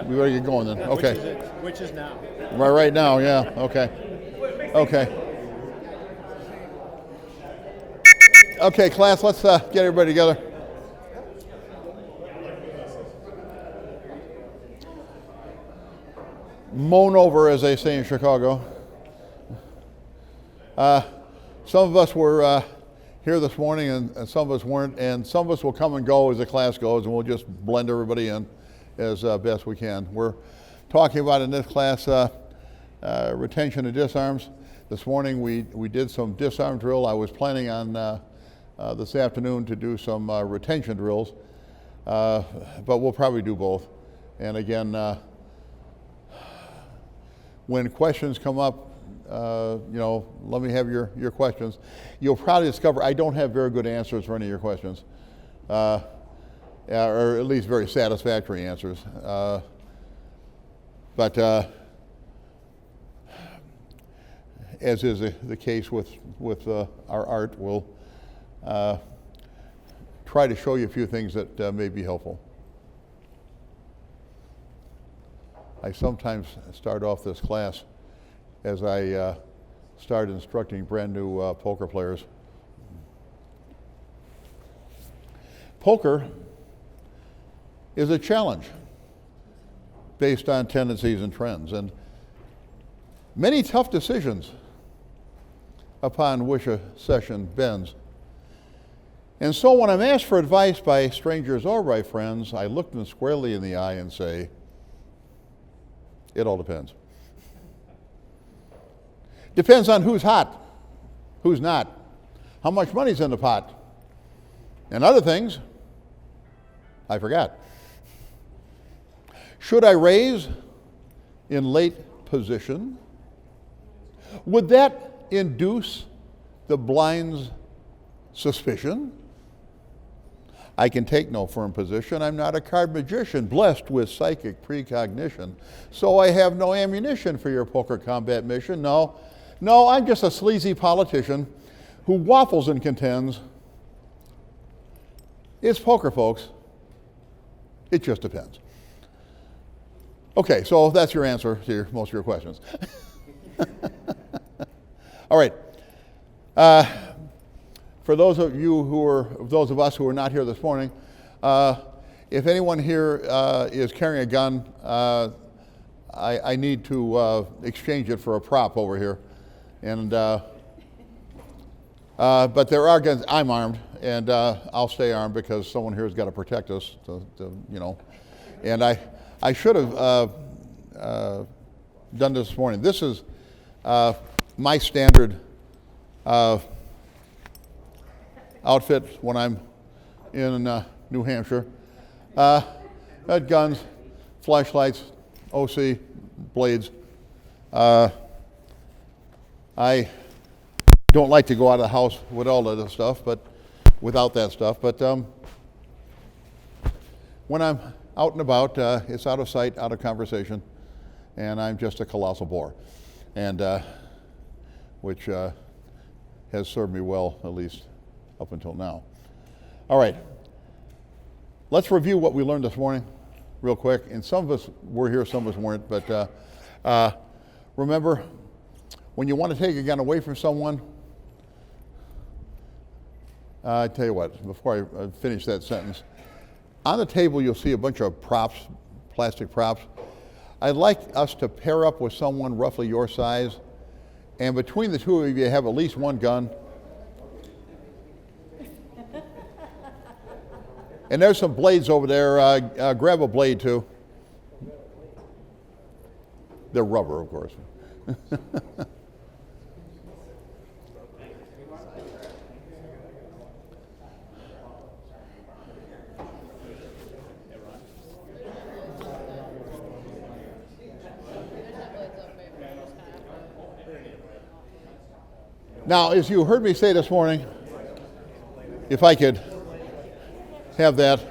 We better get going then. Okay. Which is now. Right now, yeah. Okay. Okay. Okay, class, let's get everybody together. Moan over, as they say in Chicago. Some of us were here this morning and some of us weren't, and some of us will come and go as the class goes, and we'll just blend everybody in as best we can. We're talking about in this class retention of disarms. This morning we did some disarm drill. I was planning on this afternoon to do some retention drills, but we'll probably do both. And again, when questions come up, let me have your questions. You'll probably discover I don't have very good answers for any of your questions, or at least very satisfactory answers. But as is the case with our art, we'll try to show you a few things that may be helpful. I sometimes start off this class as I start instructing brand new poker players. Poker is a challenge based on tendencies and trends, and many tough decisions upon which a session bends. And so when I'm asked for advice by strangers or by friends, I look them squarely in the eye and say, it all depends. Depends on who's hot, who's not, how much money's in the pot, and other things I forgot. Should I raise in late position? Would that induce the blind's suspicion? I can take no firm position. I'm not a card magician blessed with psychic precognition, so I have no ammunition for your poker combat mission. No, I'm just a sleazy politician who waffles and contends. It's poker, folks. It just depends. Okay, so that's your answer to most of your questions. All right. For those of us who are not here this morning, if anyone here is carrying a gun, I need to exchange it for a prop over here. And but there are guns. I'm armed, and I'll stay armed because someone here has got to protect us. And I should have done this morning. This is my standard outfit when I'm in New Hampshire. Had guns, flashlights, OC, blades. I don't like to go out of the house with all of this stuff, but without that stuff. But when I'm out and about, it's out of sight, out of conversation, and I'm just a colossal bore, and which has served me well, at least up until now. All right, let's review what we learned this morning real quick. And some of us were here, some of us weren't, but remember, when you want to take a gun away from someone, I tell you what, before I finish that sentence, on the table you'll see a bunch of props, plastic props. I'd like us to pair up with someone roughly your size, and between the two of you have at least one gun. And there's some blades over there. Grab a blade too. They're rubber, of course. Now, as you heard me say this morning, if I could have that.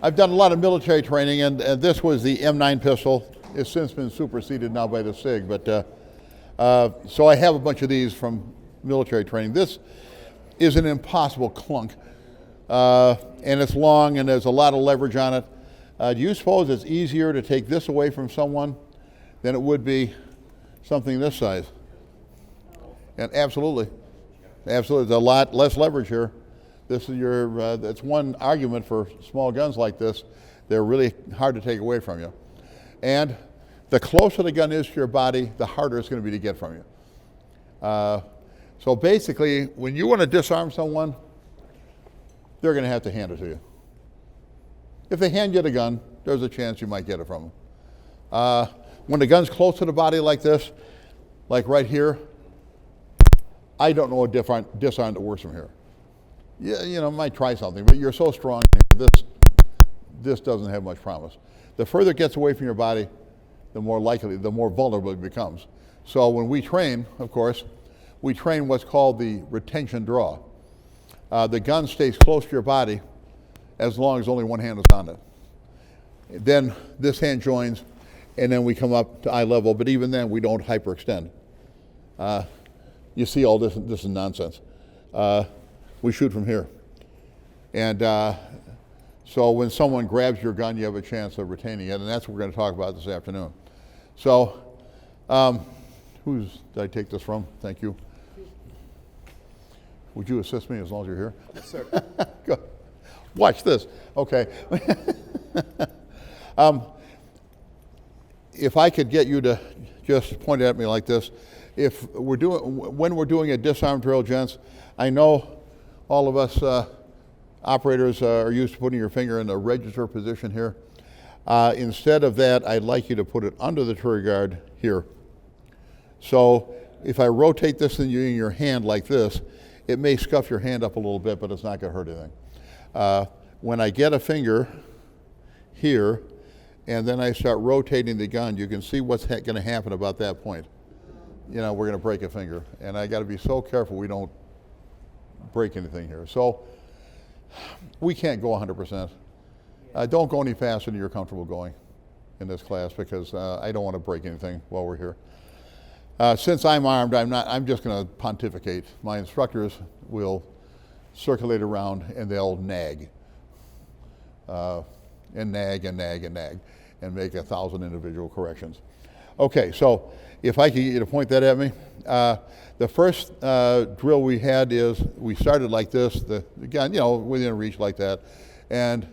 I've done a lot of military training, and this was the M9 pistol. It's since been superseded now by the SIG, but so I have a bunch of these from military training. This is an impossible clunk and it's long and there's a lot of leverage on it. Do you suppose it's easier to take this away from someone than it would be something this size? And absolutely. Absolutely. There's a lot less leverage here. This is that's one argument for small guns like this. They're really hard to take away from you. And the closer the gun is to your body, the harder it's going to be to get from you. So basically, when you want to disarm someone, they're going to have to hand it to you. If they hand you the gun, there's a chance you might get it from them. When the gun's close to the body like this, like right here, I don't know a different disarm that works from here. Yeah, you know, might try something, but you're so strong here, this doesn't have much promise. The further it gets away from your body, the more likely, the more vulnerable it becomes. So when we train, of course, we train what's called the retention draw. The gun stays close to your body as long as only one hand is on it. Then this hand joins, and then we come up to eye level, but even then we don't hyperextend. You see all this is nonsense. We shoot from here. And so when someone grabs your gun, you have a chance of retaining it, and that's what we're going to talk about this afternoon. So, did I take this from? Thank you. Would you assist me as long as you're here? Yes, sir. Good. Watch this. Okay. If I could get you to just point at me like this, when we're doing a disarm drill, gents, I know all of us operators are used to putting your finger in the register position here. Instead of that, I'd like you to put it under the trigger guard here. So if I rotate this in your hand like this, it may scuff your hand up a little bit, but it's not going to hurt anything. When I get a finger here, and then I start rotating the gun, you can see what's going to happen about that point. You know, we're going to break a finger, and I got to be so careful we don't break anything here. So we can't go 100%. Don't go any faster than you're comfortable going in this class, because I don't want to break anything while we're here. Since I'm armed, I'm just going to pontificate. My instructors will circulate around and they'll nag. And nag and nag and nag and make 1,000 individual corrections. Okay, so if I could get you to point that at me. The first drill we had is we started like this, the gun, you know, within reach like that. And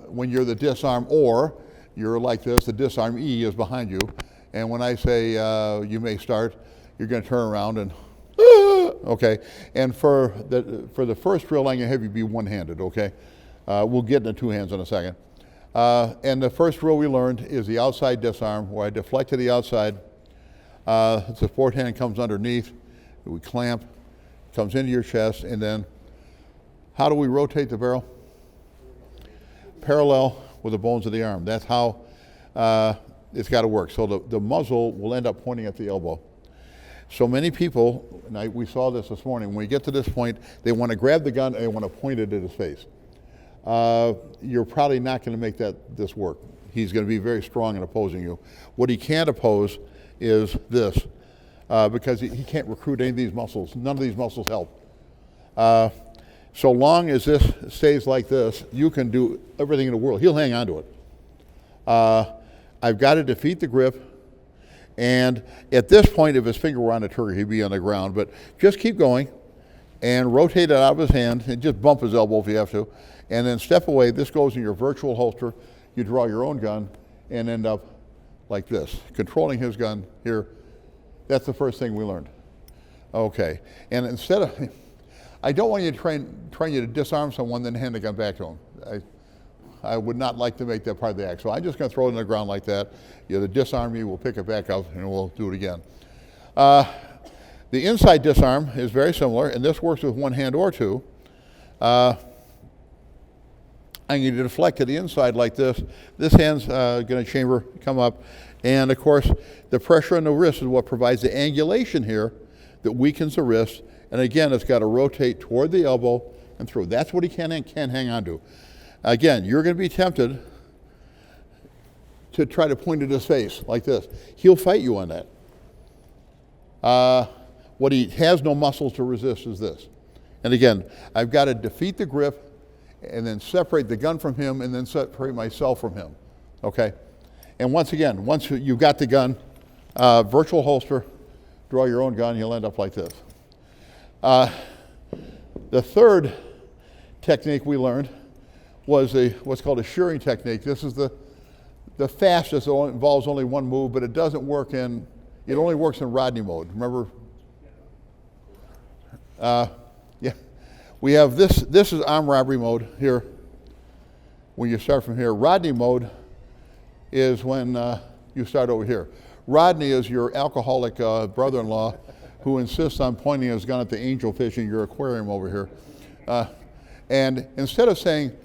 when you're the disarm, or you're like this, the disarm E is behind you. And when I say you may start, you're going to turn around and, okay. And for the first drill, I'm going to have you be one-handed, okay? We'll get into two hands in a second. And the first drill we learned is the outside disarm, where I deflect to the outside. The support hand comes underneath. We clamp, comes into your chest, and then how do we rotate the barrel? Parallel with the bones of the arm. That's how it's got to work. So the muzzle will end up pointing at the elbow. So many people, and we saw this morning, when we get to this point, they want to grab the gun and they want to point it at his face. You're probably not going to make this work. He's going to be very strong in opposing you. What he can't oppose is this, because he can't recruit any of these muscles. None of these muscles help. So long as this stays like this, you can do everything in the world. He'll hang on to it. I've got to defeat the grip, and at this point, if his finger were on the trigger, he'd be on the ground. But just keep going and rotate it out of his hand, and just bump his elbow if you have to, and then step away. This goes in your virtual holster. You draw your own gun and end up like this, controlling his gun here. That's the first thing we learned. Okay, and instead of, I don't want you to train you to disarm someone, then hand the gun back to him. I would not like to make that part of the act. So I'm just going to throw it on the ground like that. You know, disarm me, we'll pick it back up, and we'll do it again. The inside disarm is very similar, and this works with one hand or two. I'm going to deflect to the inside like this. This hand's going to chamber, come up, and of course, the pressure on the wrist is what provides the angulation here that weakens the wrist. And again, it's got to rotate toward the elbow and through. That's what he can't hang on to. Again, you're going to be tempted to try to point at his face like this. He'll fight you on that. What he has no muscles to resist is this. And again, I've got to defeat the grip and then separate the gun from him and then separate myself from him, okay? And once again, once you've got the gun, virtual holster, draw your own gun, you'll end up like this. The third technique we learned was what's called a shearing technique. This is the fastest. It involves only one move, but it doesn't work it only works in Rodney mode. Remember? Yeah. We have this is armed robbery mode here. When you start from here. Rodney mode is when you start over here. Rodney is your alcoholic brother-in-law who insists on pointing his gun at the angelfish in your aquarium over here. And instead of saying,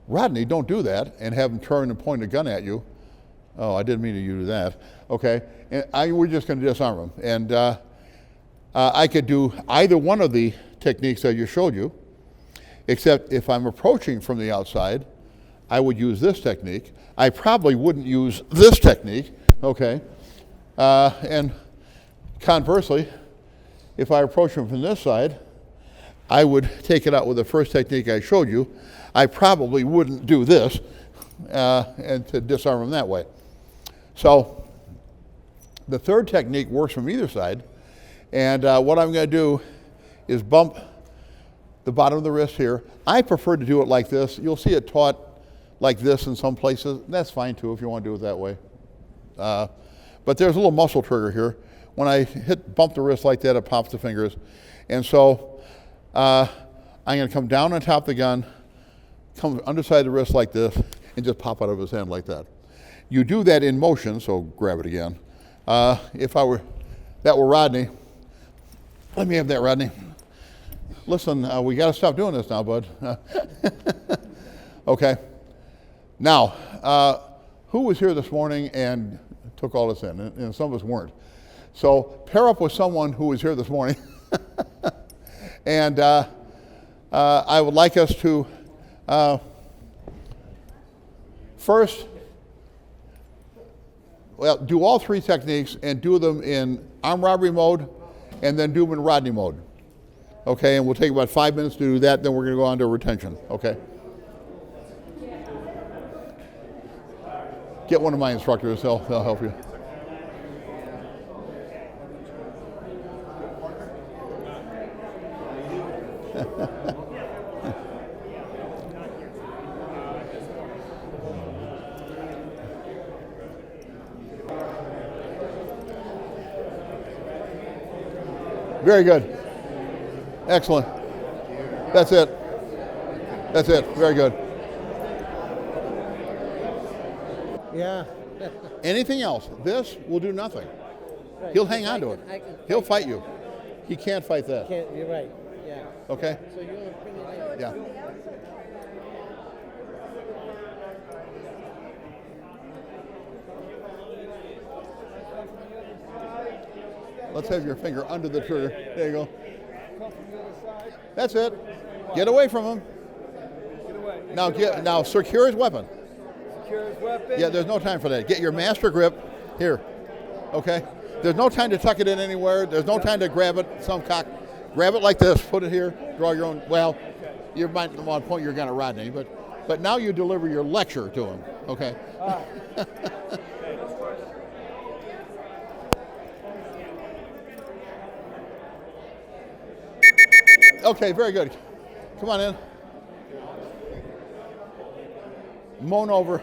Rodney, don't do that, and have him turn and point a gun at you, oh, I didn't mean to do that, okay, and we're just going to disarm him. And I could do either one of the techniques that you showed you, except if I'm approaching from the outside, I would use this technique. I probably wouldn't use this technique, okay? And conversely, if I approach him from this side, I would take it out with the first technique I showed you. I probably wouldn't do this and to disarm him that way. So the third technique works from either side. And what I'm going to do is bump the bottom of the wrist here. I prefer to do it like this. You'll see it taught like this in some places. That's fine too if you want to do it that way. But there's a little muscle trigger here. When I bump the wrist like that, it pops the fingers. And so I'm going to come down on top of the gun, come underside the wrist like this, and just pop out of his hand like that. You do that in motion, so grab it again. If that were Rodney, let me have that, Rodney. Listen, we got to stop doing this now, bud. Okay. Now, who was here this morning and took all this in? And some of us weren't. So pair up with someone who was here this morning. And I would like us to first, do all three techniques and do them in armed robbery mode and then do them in Rodney mode. Okay, and we'll take about 5 minutes to do that, then we're going to go on to retention, okay? Get one of my instructors, they'll help you. Very good. Excellent. That's it. That's it. Very good. Yeah. Anything else? This will do nothing. Right. He'll hang on to it. He'll fight you. He can't fight that. You're right. Yeah. Okay? So you're only bring it in. Yeah. Let's have your finger under the trigger. There you go. That's it. Get away from him. Get away. Now secure his weapon. Secure his weapon. Yeah, there's no time for that. Get your master grip here. Okay? There's no time to tuck it in anywhere. There's no time to grab it, some cock. Grab it like this, put it here, draw your own. Well, you might want to point your gun at Rodney, but now you deliver your lecture to him. Okay? Okay, very good. Come on in. Moan over.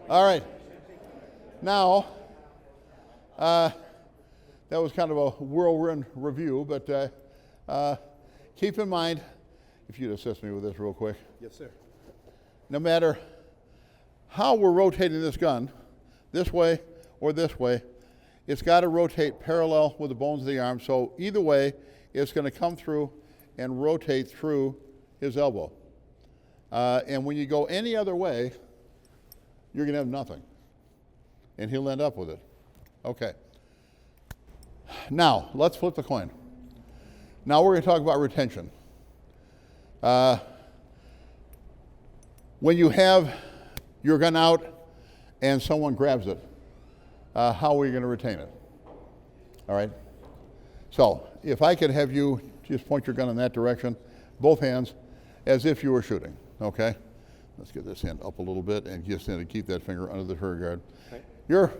All right. Now, that was kind of a whirlwind review, but keep in mind, if you'd assist me with this real quick. Yes, sir. No matter how we're rotating this gun, this way or this way, it's got to rotate parallel with the bones of the arm. So either way, it's going to come through and rotate through his elbow. And when you go any other way, you're going to have nothing. And he'll end up with it. Okay. Now, let's flip the coin. Now we're going to talk about retention. When you have your gun out and someone grabs it, how are you going to retain it? All right? So, if I could have you just point your gun in that direction, both hands, as if you were shooting, okay? Let's get this hand up a little bit and just keep that finger under the trigger guard. Right.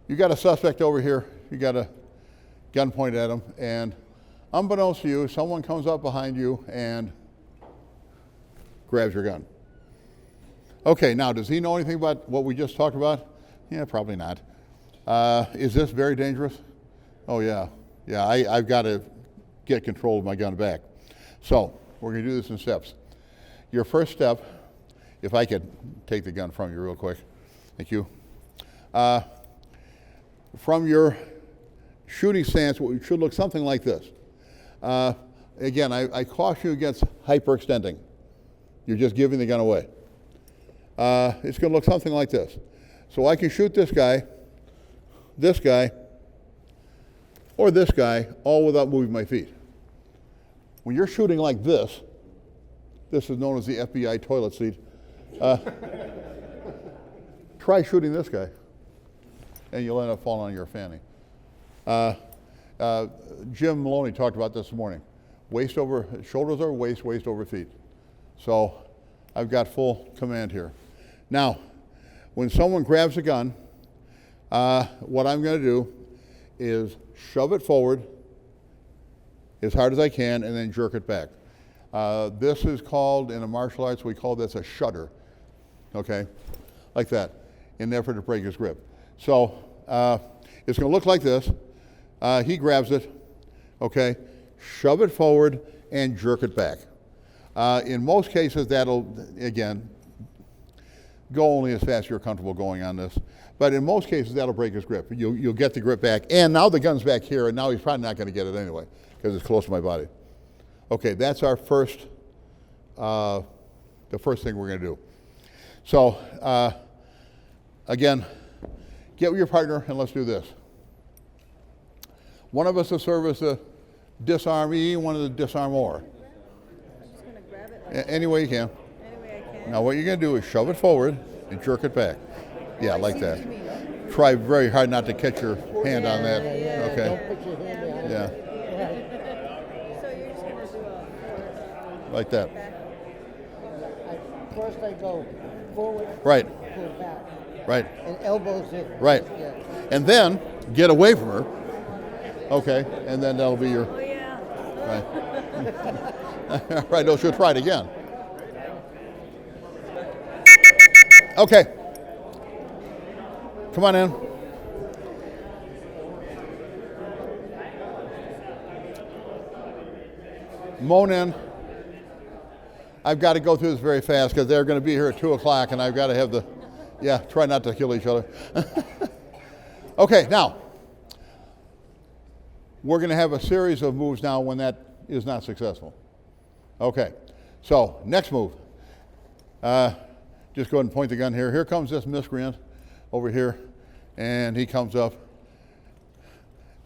You got a suspect over here, you got a gun pointed at him, and unbeknownst to you, someone comes up behind you and grabs your gun. Okay, now does he know anything about what we just talked about? Yeah, probably not. Is this very dangerous? Oh yeah, I've got to get control of my gun back. So we're going to do this in steps. Your first step, if I could take the gun from you real quick, thank you. From your shooting stance, it should look something like this. Again, I caution you against hyperextending. You're just giving the gun away. It's going to look something like this. So I can shoot this guy, or this guy, all without moving my feet. When you're shooting like this is known as the FBI toilet seat. Try shooting this guy, and you'll end up falling on your fanny. Jim Maloney talked about this morning. Waist over, shoulders over waist, waist over feet. So I've got full command here. Now, when someone grabs a gun, what I'm going to do is shove it forward as hard as I can and then jerk it back. This is called, in the martial arts, we call this a shudder, okay? Like that, in an effort to break his grip. So it's going to look like this. He grabs it, okay? Shove it forward and jerk it back. In most cases, that'll, again, go only as fast as you're comfortable going on this. But in most cases, that'll break his grip. You'll get the grip back. And now the gun's back here, and now he's probably not going to get it anyway because it's close to my body. Okay, that's our first, the first thing we're going to do. So, again, get with your partner and let's do this. One of us will serve as the disarmee, one of the disarmor. I'm just going to grab it like Any way you can. any way I can. Now what you're going to do is shove it forward and jerk it back. Yeah, like that. Try very hard not to catch your hand on that. Okay. Don't put your hand behind Yeah, So you're just going to do a like that. First I go forward, Right, pull back, right, and elbows in. right. Yeah. And then get away from her. Okay, and then that'll be your, Oh yeah. right. Right, no, she'll try it again. Okay. Come on in. Moan in. I've got to go through this very fast because they're going to be here at 2 o'clock and I've got to have the, yeah, try not to kill each other. Okay, now, we're going to have a series of moves now when that is not successful. Okay, so next move. Just go ahead and point the gun here. Here comes this miscreant over here, and he comes up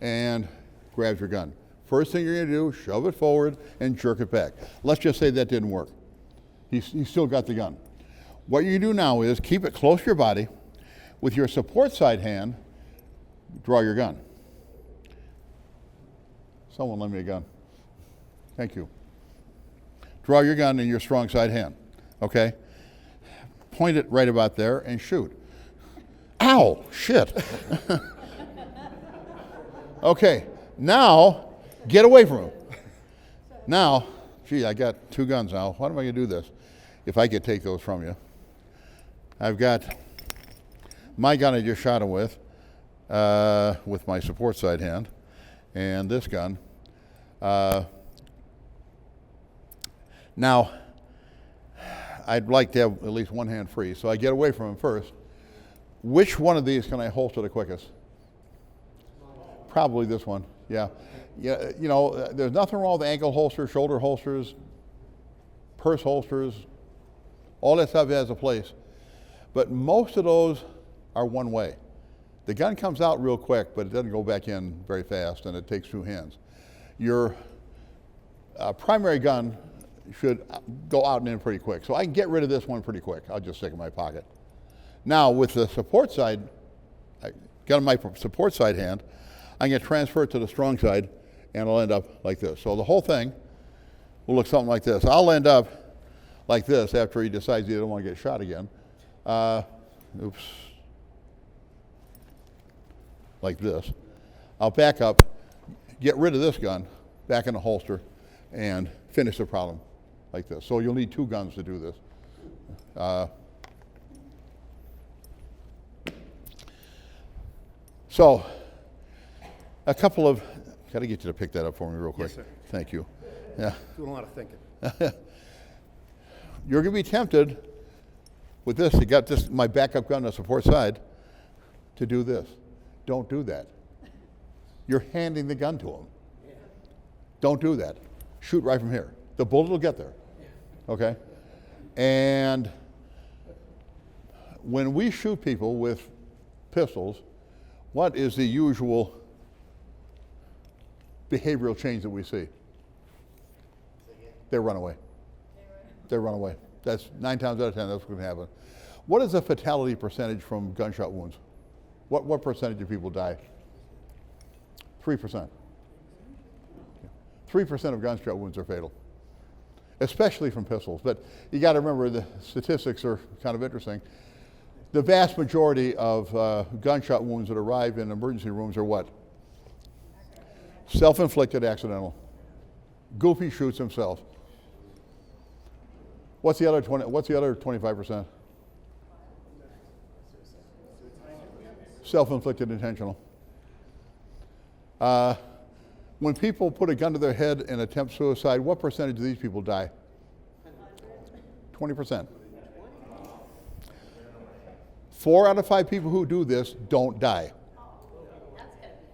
and grabs your gun. First thing you're going to do, shove it forward and jerk it back. Let's just say that didn't work. He's still got the gun. What you do now is keep it close to your body. With your support side hand, draw your gun. Someone lend me a gun. Thank you. Draw your gun in your strong side hand, okay? Point it right about there and shoot. Ow, shit. Okay, now get away from him. Now, gee, I got 2 guns now. How am I going to do this? If I could take those from you. I've got my gun I just shot him with my support side hand, and this gun. Now, I'd like to have at least one hand free, so I get away from him first. Which one of these can I holster the quickest? Probably this one, yeah. Yeah, you know, there's nothing wrong with ankle holsters, shoulder holsters, purse holsters. All that stuff has a place. But most of those are one way. The gun comes out real quick, but it doesn't go back in very fast, and it takes 2 hands. Your primary gun should go out and in pretty quick. So I can get rid of this one pretty quick. I'll just stick it in my pocket. Now with the support side, I got my support side hand, I'm going to transfer it to the strong side and it'll end up like this. So the whole thing will look something like this. I'll end up like this after he decides he doesn't want to get shot again. Oops. Like this. I'll back up, get rid of this gun, back in the holster, and finish the problem like this. So you'll need 2 guns to do this. So a couple of, got to get you to pick that up for me real quick. Yes, sir. Thank you. Yeah. Doing a lot of thinking. You're going to be tempted with this, you got this, my backup gun on the support side, to do this. Don't do that. You're handing the gun to him. Don't do that. Shoot right from here. The bullet will get there. Okay? And when we shoot people with pistols, what is the usual behavioral change that we see? They run away. They run away. That's 9 times out of 10, that's what's going to happen. What is the fatality percentage from gunshot wounds? What percentage of people die? 3%. 3% of gunshot wounds are fatal, especially from pistols. But you got to remember the statistics are kind of interesting. The vast majority of gunshot wounds that arrive in emergency rooms are what? Self-inflicted, accidental. Goofy shoots himself. What's the other 25%? Self-inflicted, intentional. When people put a gun to their head and attempt suicide, what percentage of these people die? 20%. 4 out of 5 people who do this don't die.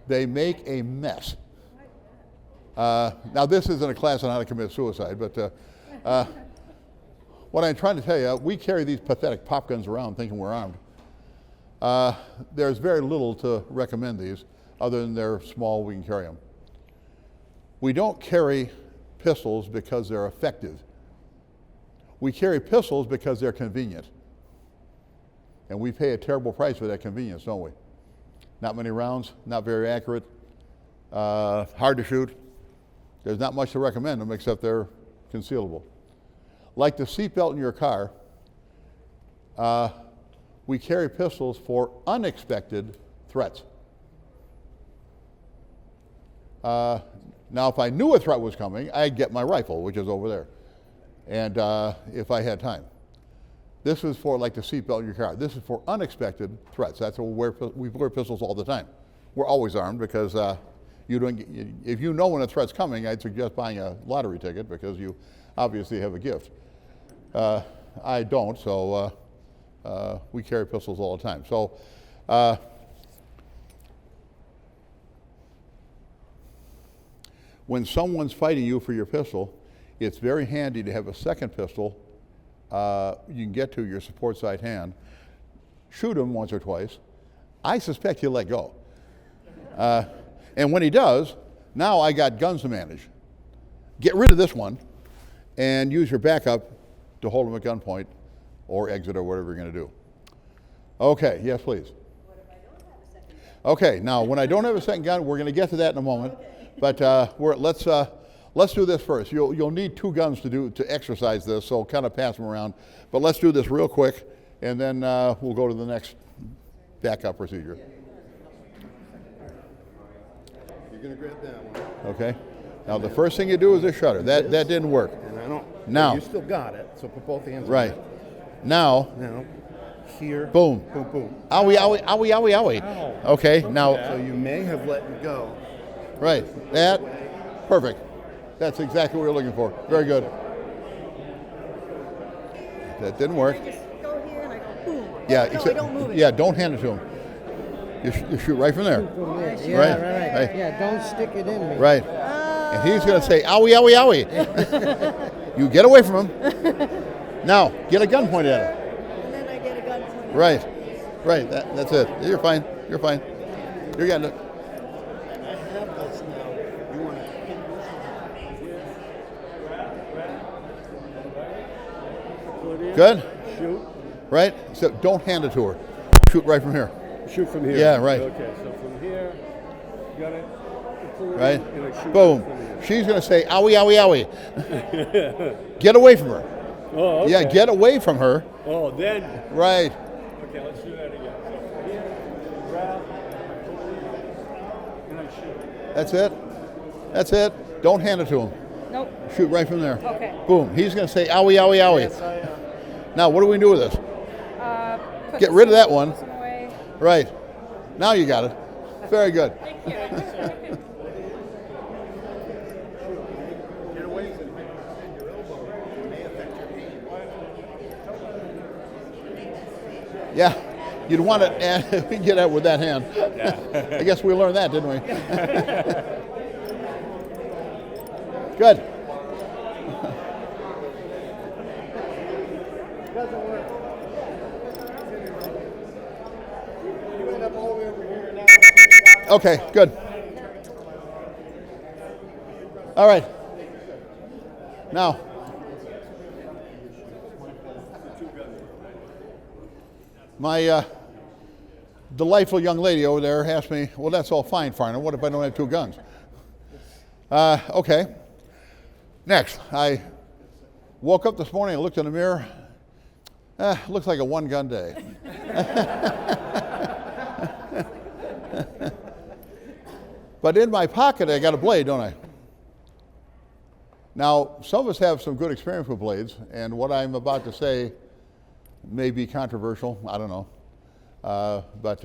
They make a mess. Now, this isn't a class on how to commit suicide, but what I'm trying to tell you, we carry these pathetic pop guns around thinking we're armed. There's very little to recommend these, other than they're small, we can carry them. We don't carry pistols because they're effective. We carry pistols because they're convenient. And we pay a terrible price for that convenience, don't we? Not many rounds, not very accurate, hard to shoot. There's not much to recommend them except they're concealable. Like the seatbelt in your car, we carry pistols for unexpected threats. Now, if I knew a threat was coming, I'd get my rifle, which is over there, and if I had time. This is for like the seatbelt in your car. This is for unexpected threats. That's what we wear pistols all the time. We're always armed because if you know when a threat's coming, I'd suggest buying a lottery ticket because you obviously have a gift. I don't, so we carry pistols all the time. So when someone's fighting you for your pistol, it's very handy to have a second pistol you can get to your support side hand. Shoot him once or twice. I suspect he'll let go. And when he does, now I got guns to manage. Get rid of this one and use your backup to hold him at gunpoint or exit or whatever you're going to do. Okay, yes, please. What if I don't have a second gun? Okay, now when I don't have a second gun, we're going to get to that in a moment. But let's do this first. You'll need 2 guns to exercise this, so kind of pass them around. But let's do this real quick, and then we'll go to the next backup procedure. You're going to grab that one. Okay. Now the first thing you do is this shutter. That didn't work. And I don't. Now. You still got it, so put both hands Right. on it. Now, Now, here. boom. Boom, boom. Owie, owie, owie, owie, owie. Ow. Okay, now, So you may have let it go. right. That, perfect. That's exactly what we're looking for. Very good. That didn't work. I just go here and I go boom. Yeah, No, I don't move it. Yeah, don't hand it to him. You shoot right from there. From there. Yeah, Right, right. right. Yeah, don't stick it in me. Right. And he's going to say, owie, owie, owie. You get away from him. Now, get a gun pointed at him. And then I get a gun pointed. Right. Right. That's it. You're fine. You're fine. You're getting it. I have this now. You want to Good? shoot? Right? So don't hand it to her. Shoot right from here. Shoot from here. Yeah, right. Okay, so from here, you got it. right? Boom. She's going to say, owie, owie, owie. Get away from her. Oh, okay. Yeah, get away from her. Oh, then. Right. Okay, let's do that again. So here, grab, and I shoot. That's it. That's it. Don't hand it to him. Nope. Shoot right from there. Okay. Boom. He's going to say, owie, owie, owie. Yes, I am. Now, what do we do with this? Put Get rid of that one. some away. Right. Now you got it. Very good. Thank you. Get away from me. Your elbow. It may affect your hand. Yeah. You'd want to get out with that hand. I guess we learned that, didn't we? Good. Doesn't work. You end up all the way over here now. Okay, good. All right. Now, my delightful young lady over there asked me, well, that's all fine, Farnam. What if I don't have 2 guns? Okay. Next, I woke up this morning and looked in the mirror. Looks like a 1-gun day. But in my pocket, I got a blade, don't I? Now, some of us have some good experience with blades, and what I'm about to say may be controversial. I don't know. But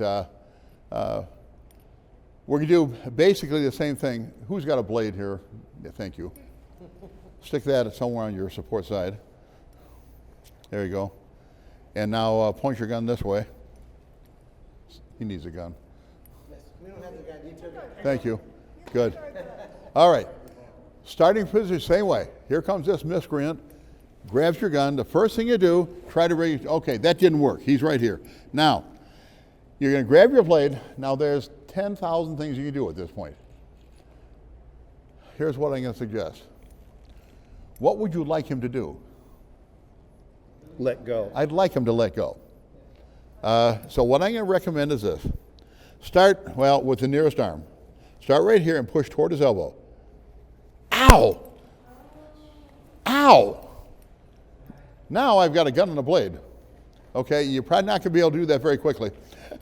we're going to do basically the same thing. Who's got a blade here? Yeah, thank you. Stick that somewhere on your support side. There you go. And now point your gun this way. He needs a gun. We don't have the guy, you took it. Thank you. Good. All right. Starting position, same way. Here comes this miscreant. Grabs your gun. The first thing you do, try to raise. Okay, that didn't work. He's right here. Now, you're going to grab your blade. Now, there's 10,000 things you can do at this point. Here's what I'm going to suggest. What would you like him to do? Let go. I'd like him to let go. So what I'm going to recommend is this. Start, well, with the nearest arm. Start right here and push toward his elbow. Ow! Ow! Now I've got a gun and a blade. Okay, you're probably not going to be able to do that very quickly.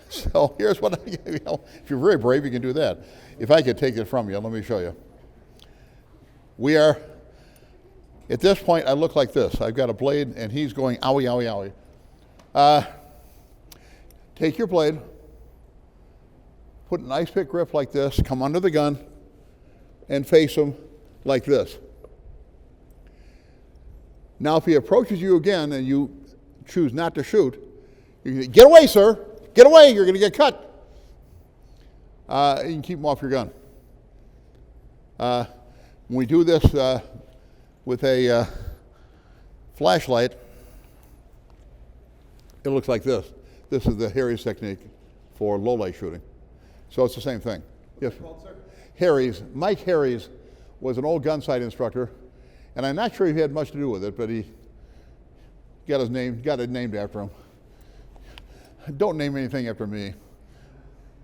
So here's what if you're very brave, you can do that. If I could take it from you, let me show you. We are, at this point, I look like this. I've got a blade, and he's going owie, owie, owie. Take your blade, put an ice pick grip like this, come under the gun, and face him like this. Now, if he approaches you again and you choose not to shoot, you can say, get away, sir. Get away. You're going to get cut. You can keep him off your gun. When we do this with a flashlight, it looks like this. This is the Harry's technique for low light shooting. So it's the same thing. Yes. Harry's. Mike Harry's was an old gun sight instructor, and I'm not sure he had much to do with it, but he got it named after him. Don't name anything after me,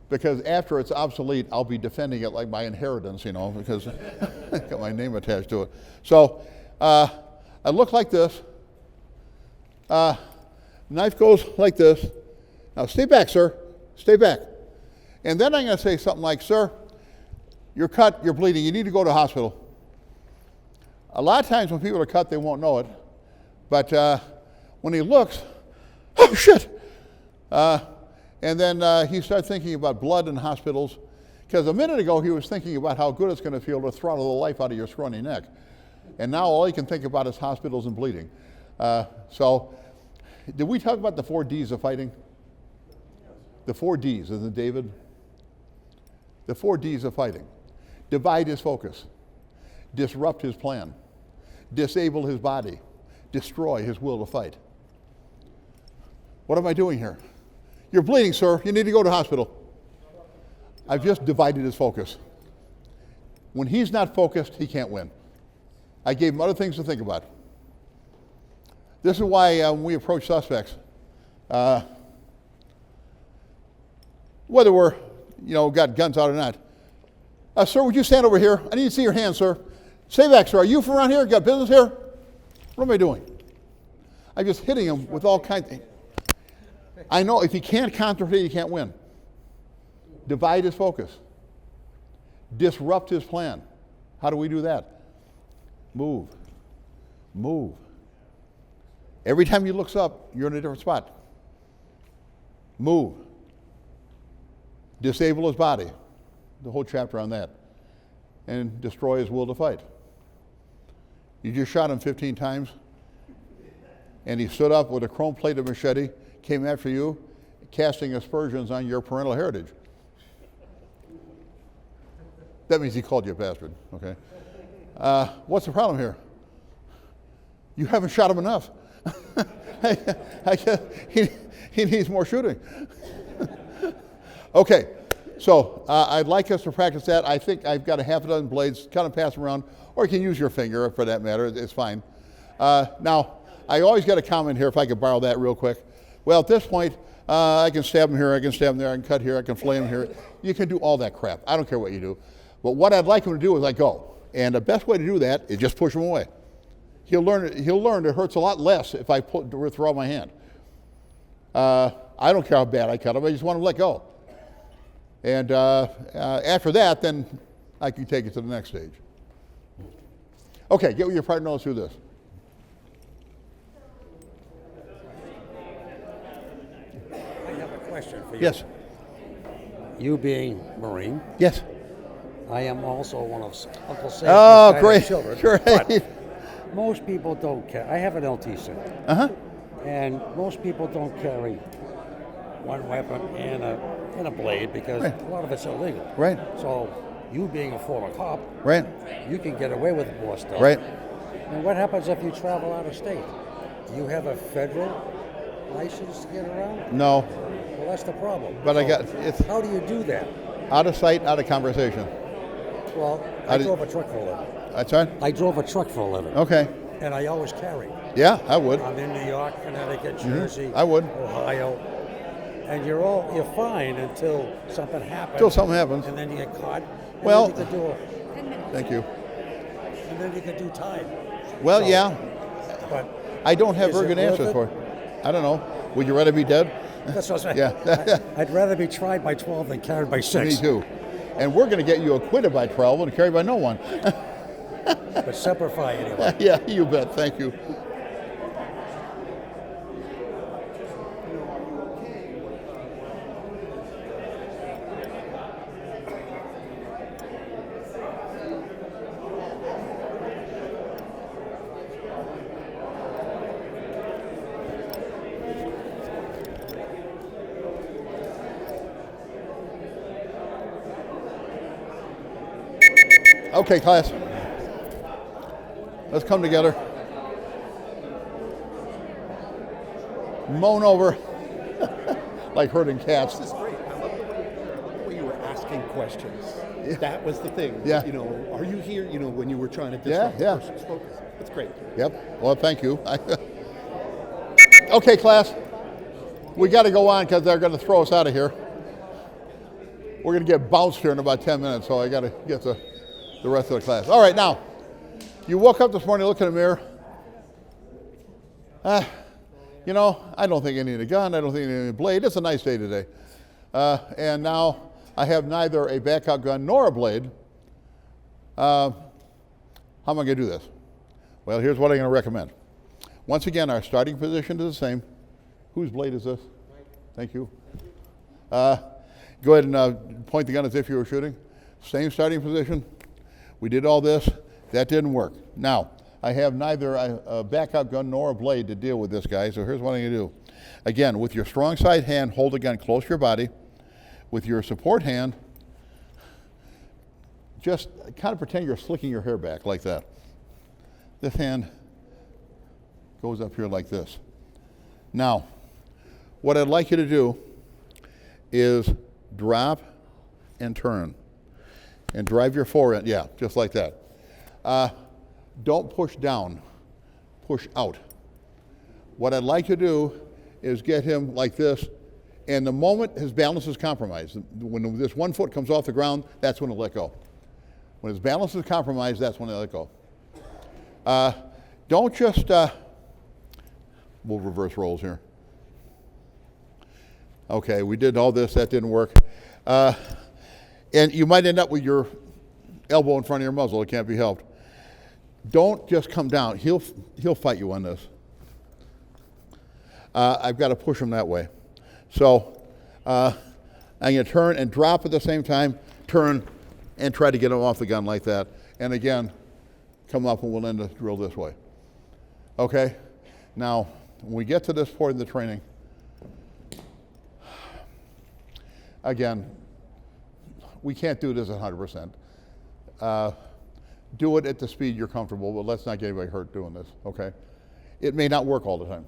because after it's obsolete, I'll be defending it like my inheritance, because I got my name attached to it. So I look like this. Knife goes like this. Now stay back, sir. Stay back. And then I'm going to say something like, sir, you're cut, you're bleeding, you need to go to the hospital. A lot of times when people are cut, they won't know it. But when he looks, oh, shit. And then he starts thinking about blood in hospitals. Because a minute ago, he was thinking about how good it's going to feel to throttle the life out of your scrawny neck. And now all he can think about is hospitals and bleeding. So did we talk about the 4 Ds of fighting? The 4 Ds, isn't it, David? The 4 Ds of fighting. Divide his focus. Disrupt his plan. Disable his body. Destroy his will to fight. What am I doing here? You're bleeding, sir. You need to go to hospital. I've just divided his focus. When he's not focused, he can't win. I gave him other things to think about. This is why when we approach suspects, whether we're, got guns out or not, Sir, would you stand over here? I need to see your hand, sir. Stay back, sir. Are you from around here? Got business here? What am I doing? I'm just hitting him with all kinds of... I know if he can't concentrate, he can't win. Divide his focus. Disrupt his plan. How do we do that? Move. Move. Every time he looks up, you're in a different spot. Move. Disable his body. The whole chapter on that. And destroy his will to fight. You just shot him 15 times, and he stood up with a chrome-plated machete, came after you, casting aspersions on your parental heritage. That means he called you a bastard, okay? What's the problem here? You haven't shot him enough. I guess he needs more shooting. Okay, so I'd like us to practice that. I think I've got a half a dozen blades, kind of pass them around, or you can use your finger for that matter, it's fine. Now, I always got a comment here, if I could borrow that real quick. Well, at this point, I can stab him here, I can stab him there, I can cut here, I can flay him here. You can do all that crap. I don't care what you do. But what I'd like him to do is let go. And the best way to do that is just push him away. He'll learn it hurts a lot less if I throw out my hand. I don't care how bad I cut him, I just want him to let go. And after that, then I can take it to the next stage. Okay, get with your partner, let's do this. I have a question for you. Yes. You being Marine, Yes. I am also one of Uncle Sam's Oh, kind great. of children. Great. But most people don't carry. I have an LTC. Uh-huh. And most people don't carry one weapon and a blade because Right. a lot of it's illegal. Right. So you being a former cop, Right. you can get away with more stuff. Right. And what happens if you travel out of state? Do you have a federal license to get around? No. Well, that's the problem. But I So got it's how do you do that? out of sight, out of conversation. Well, How I did- drove a truck for a living. That's right? I drove a truck for a living. Okay. And I always carried. Yeah, I would. I'm in New York, Connecticut, Jersey, I would. Ohio. And you're fine until something happens. Until something happens. And then you get caught. And Well- then you could Thank you. do time. Well, So, yeah. But I don't have Is very it good answers worth for it. I don't know. Would you rather be dead? that's what I'm saying. Yeah. I'd rather be tried by 12 than carried by 6. Me too. And we're going to get you acquitted by 12 and carried by no one. But Semper Fi anyway. Yeah, you bet. Thank you. Okay, class. Let's come together. Moan over like herding cats. This is great. I love the way you were asking questions. That was the thing. Yeah. You know, are you here? You know, when you were trying to Yeah, disrupt yeah. the person's focus. That's great. Yep. Well, thank you. Okay, class. We got to go on because they're going to throw us out of here. We're going to get bounced here in about 10 minutes, so I got to get the rest of the class. All right, now, you woke up this morning, look in the mirror. You know, I don't think I need a gun. I don't think I need a blade. It's a nice day today. And now I have neither a backup gun nor a blade. How am I going to do this? Well, here's what I'm going to recommend. Once again, our starting position is the same. Whose blade is this? Thank you. Go ahead and point the gun as if you were shooting. Same starting position. We did all this. That didn't work. Now, I have neither a backup gun nor a blade to deal with this guy, so here's what I'm going to do. Again, with your strong side hand, hold the gun close to your body. With your support hand, just kind of pretend you're slicking your hair back like that. This hand goes up here like this. Now, what I'd like you to do is drop and turn. And drive your forend, yeah, just like that. Don't push down, push out. What I'd like to do is get him like this, and the moment his balance is compromised, when this one foot comes off the ground, that's when he'll let go. When his balance is compromised, that's when they let go. Don't just, we'll reverse roles here. Okay, we did all this, that didn't work. And you might end up with your elbow in front of your muzzle, it can't be helped. Don't just come down, he'll fight you on this. I've got to push him that way. So I'm going to turn and drop at the same time, turn and try to get him off the gun like that. And again, come up and we'll end the drill this way. Okay? Now, when we get to this point in the training, again, we can't do this at 100%. Do it at the speed you're comfortable, but let's not get anybody hurt doing this, okay? It may not work all the time,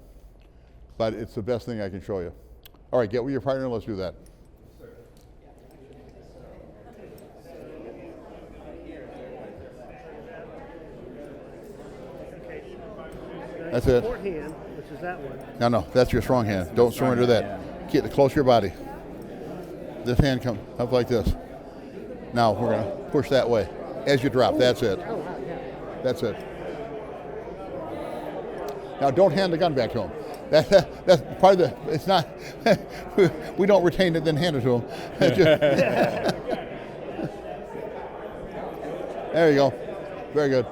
but it's the best thing I can show you. All right, get with your partner, let's do that. That's it. Short hand, which is that one. No, that's your strong hand. Don't surrender that. Get it close to your body. This hand comes up like this. Now we're going to push that way. As you drop, that's it. That's it. Now don't hand the gun back to him. That's part of the, it's not, we don't retain it, then hand it to him. There you go. Very good.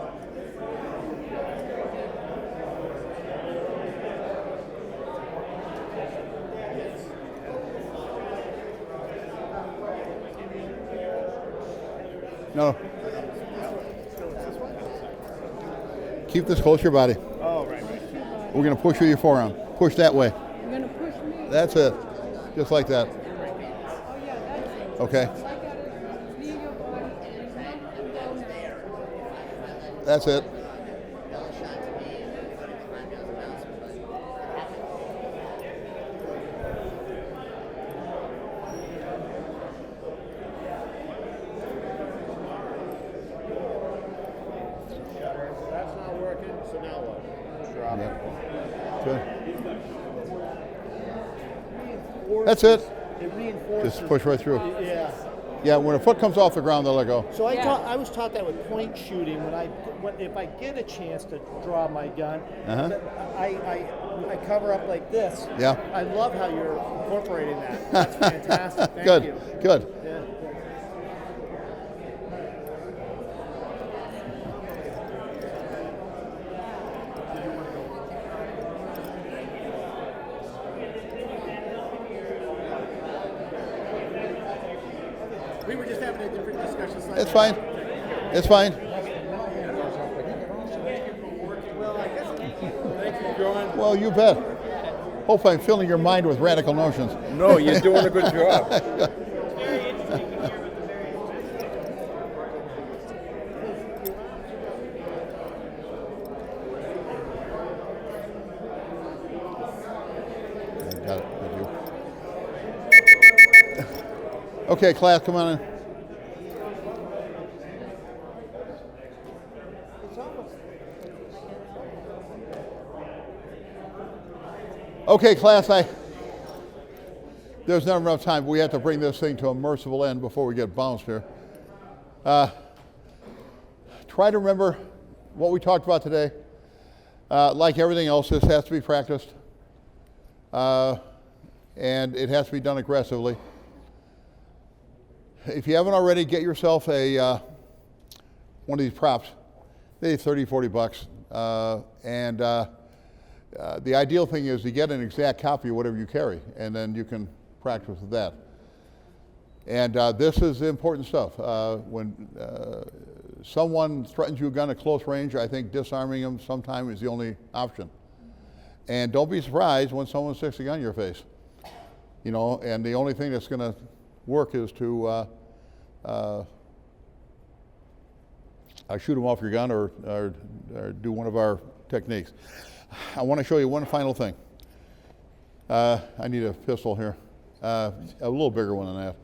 No. Keep this close to your body. Oh, right. We're going to push with your forearm. Push that way. You're gonna push me. That's it. Just like that. Oh yeah, that's it. Okay. I gotta knee your body and go now. That's it. That's not working, so now what? Drop Yeah. Good. it. That's it. It reinforces. Just push right through. Yeah. Yeah, when a foot comes off the ground, they'll let go. So I was taught that with point shooting. If I get a chance to draw my gun, I cover up like this. Yeah. I love how you're incorporating that. That's fantastic. Thank Good. you. Good. Yeah. We were just having a different discussion. It's fine. It's fine. Thank you, John. Well, you bet. Hope I'm filling your mind with radical notions. No, you're doing a good job. Got it. Thank you. Okay, class, come on in. Okay, class, there's never enough time. We have to bring this thing to a merciful end before we get bounced here. Try to remember what we talked about today. Like everything else, this has to be practiced. And it has to be done aggressively. If you haven't already, get yourself a one of these props. They're 30, 40 bucks. The ideal thing is to get an exact copy of whatever you carry, and then you can practice with that. And this is important stuff. When someone threatens you a gun at close range, I think disarming them sometime is the only option. And don't be surprised when someone sticks a gun in your face. You know, and the only thing that's going to work is to shoot them off your gun or do one of our techniques. I want to show you one final thing. I need a pistol here, a little bigger one than that.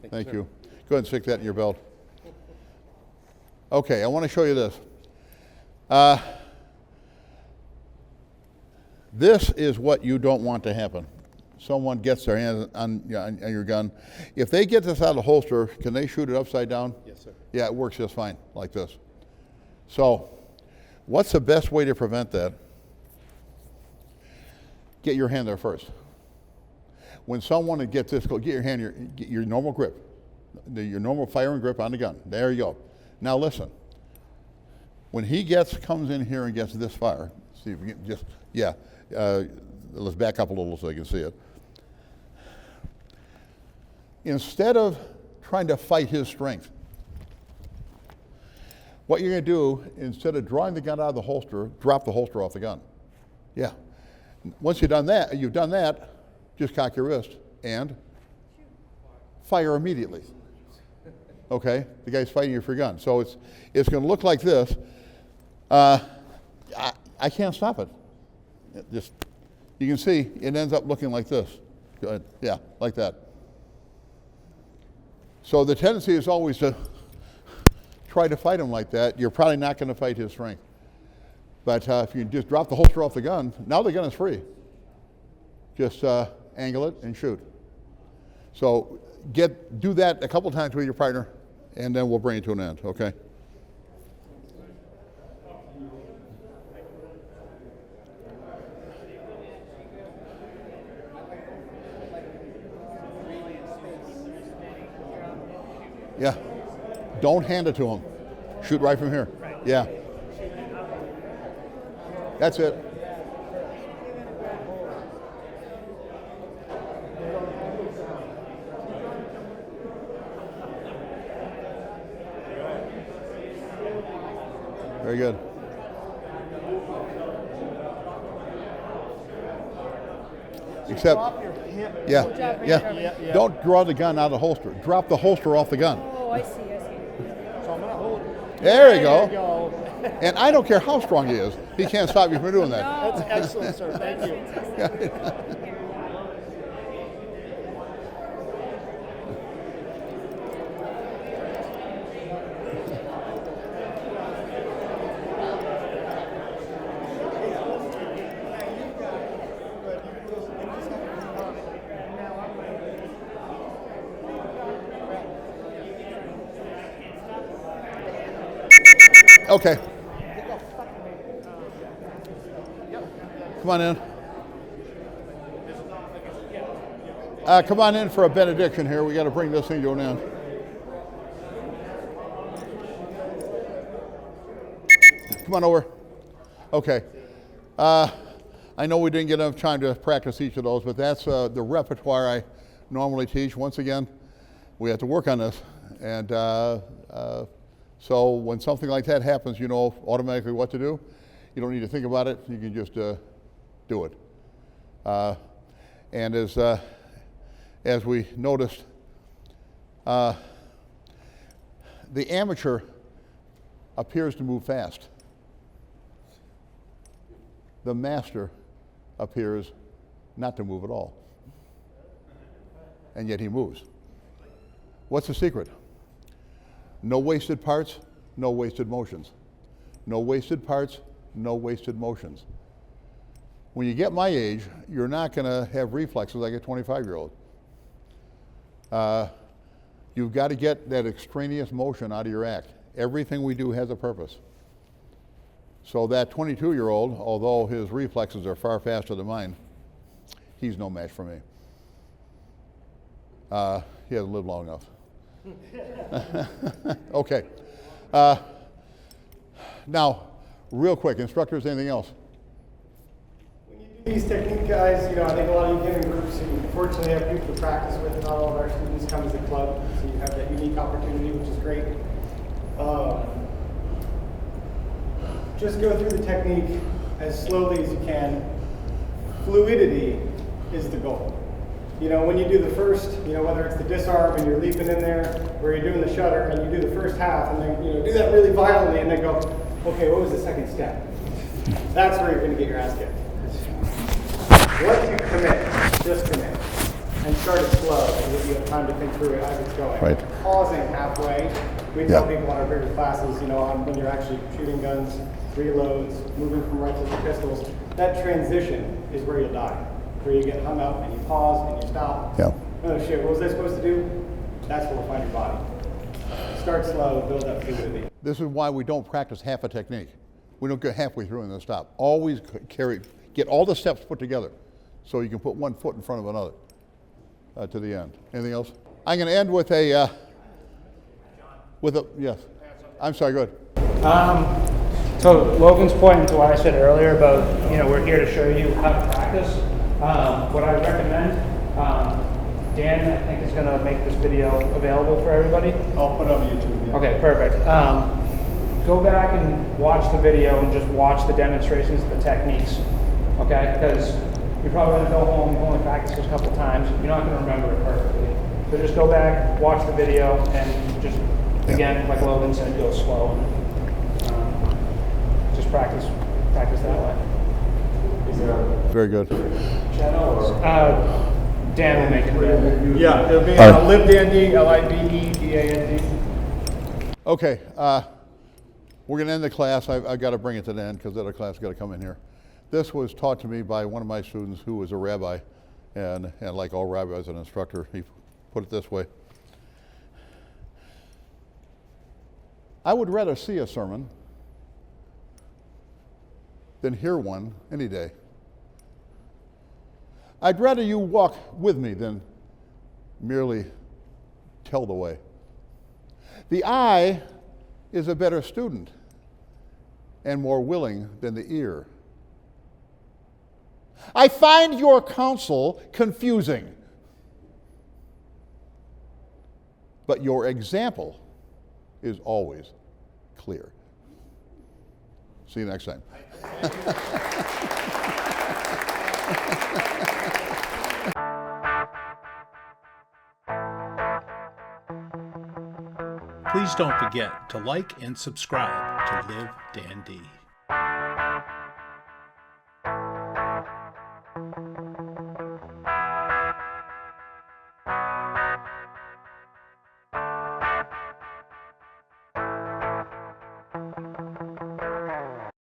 Thank you. Go ahead and stick that in your belt. Okay, I want to show you this. This is what you don't want to happen. someone gets their hands on your gun, if they get this out of the holster, can they shoot it upside down? Yes, sir. Yeah, it works just fine, like this. So, what's the best way to prevent that? Get your hand there first. When someone gets this, get your hand, get your normal grip, your normal firing grip on the gun. There you go. Now listen. When he comes in here and gets this fire, see if we can just, let's back up a little so you can see it. Instead of trying to fight his strength, what you're going to do, instead of drawing the gun out of the holster, drop the holster off the gun. Yeah. Once you've done that, just cock your wrist and fire immediately. Okay? The guy's fighting you for your gun. So it's going to look like this. I can't stop it. You can see it ends up looking like this. Good. Yeah, like that. So the tendency is always to try to fight him like that. You're probably not going to fight his strength. But if you just drop the holster off the gun, now the gun is free. Just angle it and shoot. So do that a couple times with your partner, and then we'll bring it to an end, okay? Yeah. Don't hand it to him. Shoot right from here. Yeah. That's it. Very good. Except, Drop your hip. yeah. Don't draw the gun out of the holster. Drop the holster off the gun. Oh, I see. So I'm going to hold it. There you There go. you go. And I don't care how strong he is. He can't stop you from doing that. That's excellent, sir. Thank you. Okay. Come on in. Come on in for a benediction here. We got to bring this thing to an end. Come on over. Okay. I know we didn't get enough time to practice each of those, but that's the repertoire I normally teach. Once again, we have to work on this. And so when something like that happens, you know automatically what to do. You don't need to think about it. You can just do it. And as we noticed, the amateur appears to move fast. The master appears not to move at all. And yet he moves. What's the secret? No wasted parts, no wasted motions. No wasted parts, no wasted motions. When you get my age, you're not going to have reflexes like a 25-year-old. You've got to get that extraneous motion out of your act. Everything we do has a purpose. So that 22-year-old, although his reflexes are far faster than mine, he's no match for me. He hasn't lived long enough. Okay. Now, real quick, instructors, anything else? When you do these technique guys, I think a lot of you get in groups and fortunately have people to practice with. Not all of our students come as a club, so you have that unique opportunity, which is great. Just go through the technique as slowly as you can. Fluidity is the goal. When you do the first, whether it's the disarm and you're leaping in there, or you're doing the shutter and you do the first half and then, do that really violently and then go, okay, what was the second step? That's where you're going to get your ass kicked. Once you commit, just commit. And start it slow so that you have time to think through it as it's going. Right. Pausing halfway. We tell people in our bigger classes, on when you're actually shooting guns, reloads, moving from rifles to pistols, that transition is where you'll die. where you get hung up and you pause and you stop. Yeah. Oh shit, what was I supposed to do? That's where we'll find your body. Start slow, build up fluidity. This is why we don't practice half a technique. We don't get halfway through and then stop. Always get all the steps put together so you can put one foot in front of another to the end. Anything else? I'm going to end with a, yes. I'm sorry, go ahead. So Logan's pointing to what I said earlier about, we're here to show you how to practice. What I recommend, Dan, I think, is going to make this video available for everybody. I'll put it on YouTube. Yeah. Okay, perfect. Go back and watch the video and just watch the demonstrations of the techniques, okay? Because you're probably going to go home, you've only practiced this a couple times, you're not going to remember it perfectly. So just go back, watch the video, and just, again, like Logan said, go slow. Just practice that way. Is there Very good. channel or? Dan will make it available. Yeah, it'll be LiveDanD, LiveDanD. Okay, we're going to end the class. I've got to bring it to the end because the other class has got to come in here. This was taught to me by one of my students who was a rabbi, and like all rabbis, an instructor. He put it this way. I would rather see a sermon than hear one any day. I'd rather you walk with me than merely tell the way. The eye is a better student and more willing than the ear. I find your counsel confusing, but your example is always clear. See you next time. Please don't forget to like and subscribe to LiveDanD.